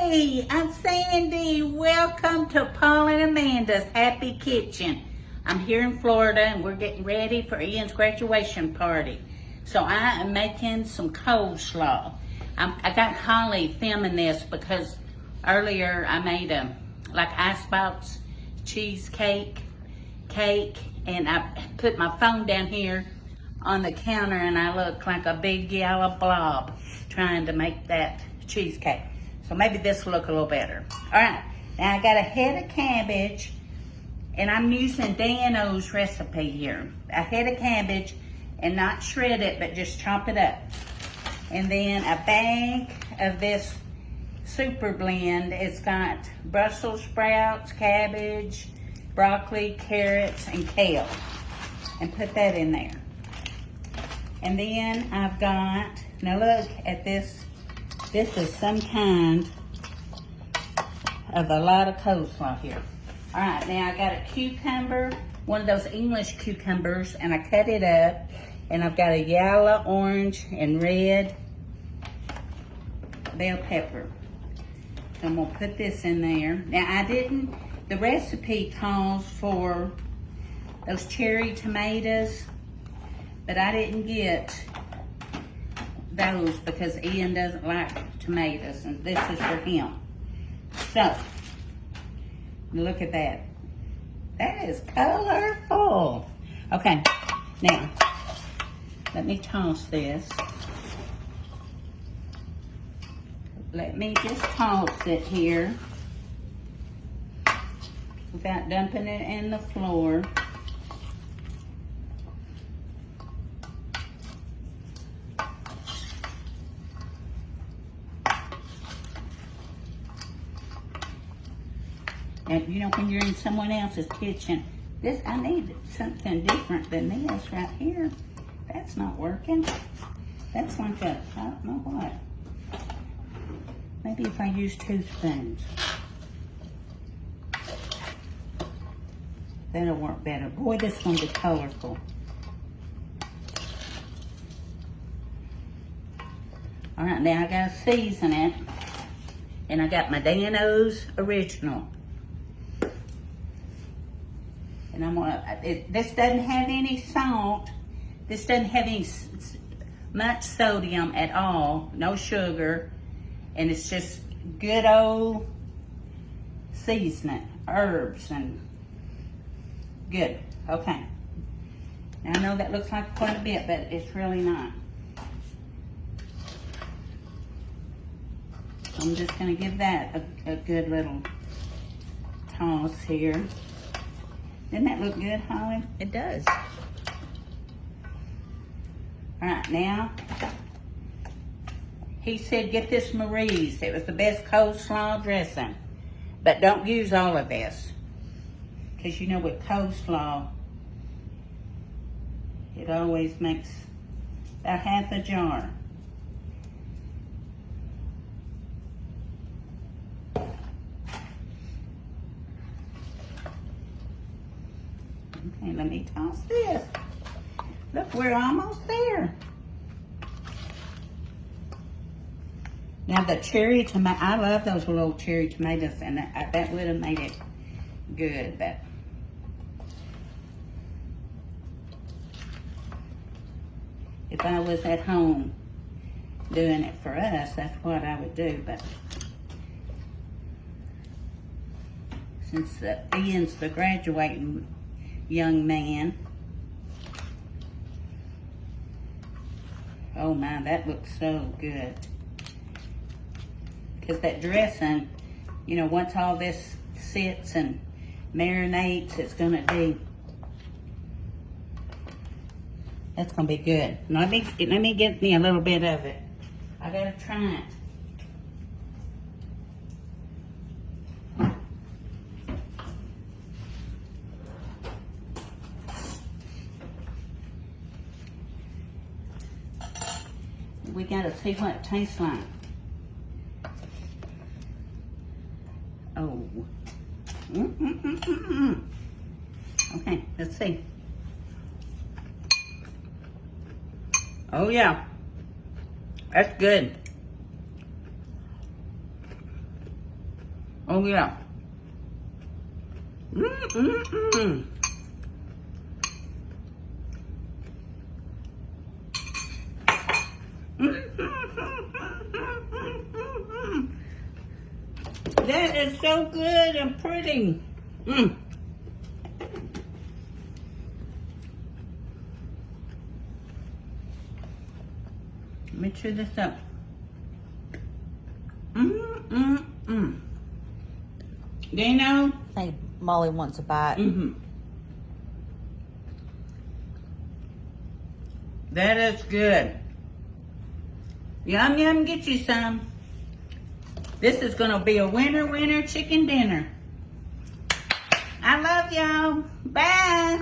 Hey, I'm Sandy. Welcome to Paul and Amanda's Happy Kitchen. I'm here in Florida and we're getting ready for Ian's graduation party. So I am making some coleslaw. I got Holly filming this because earlier I made like icebox cheesecake cake, and I put my phone down here on the counter and I look like a big yellow blob trying to make that cheesecake. So maybe this will look a little better. All right, now I got a head of cabbage, and I'm using Dano's recipe here. A head of cabbage, and not shred it, but just chop it up. And then a bag of this super blend. It's got Brussels sprouts, cabbage, broccoli, carrots, and kale. And put that in there. And then I've got, now look at this. This is some kind of a lot of coleslaw here. All right, now I got a cucumber, one of those English cucumbers, and I cut it up. And I've got a yellow, orange, and red bell pepper. So I'm gonna put this in there. Now the recipe calls for those cherry tomatoes, but I didn't get those because Ian doesn't like tomatoes, and this is for him. So, look at that. That is colorful. Okay, now, let me toss this. Let me just toss it here without dumping it in the floor. And you know, when you're in someone else's kitchen, I need something different than this right here. That's not working. That's like I don't know what. Maybe if I use 2 spoons. That'll work better. Boy, this one's be colorful. All right, now I gotta season it. And I got my Dano's Original. And I'm gonna, this doesn't have any salt. This doesn't have much sodium at all, no sugar, and it's just good old seasoning, herbs, and good. Okay. Now I know that looks like quite a bit, but it's really not. I'm just gonna give that a good little toss here. Doesn't that look good, Holly? It does. All right, now, he said get this Marie's. It was the best coleslaw dressing. But don't use all of this. Because you know with coleslaw, it always makes about half a jar. Okay, let me toss this. Look, we're almost there. Now the cherry tomato, I love those little cherry tomatoes, and that would have made it good, but if I was at home doing it for us, that's what I would do, but since Ian's the graduating young man, oh my, that looks so good. Because that dressing, you know, once all this sits and marinates, it's gonna be, that's gonna be good. Now, let me get me a little bit of it. I gotta try it. We gotta see what it tastes like. Oh. Okay, let's see. Oh yeah, that's good. Oh yeah. Mm-mm-mm. That is so good and pretty. Mm. Let me chew this up. Dino? I think Molly wants a bite. That is good. Yum, yum, get you some. This is going to be a winner chicken dinner. I love y'all. Bye.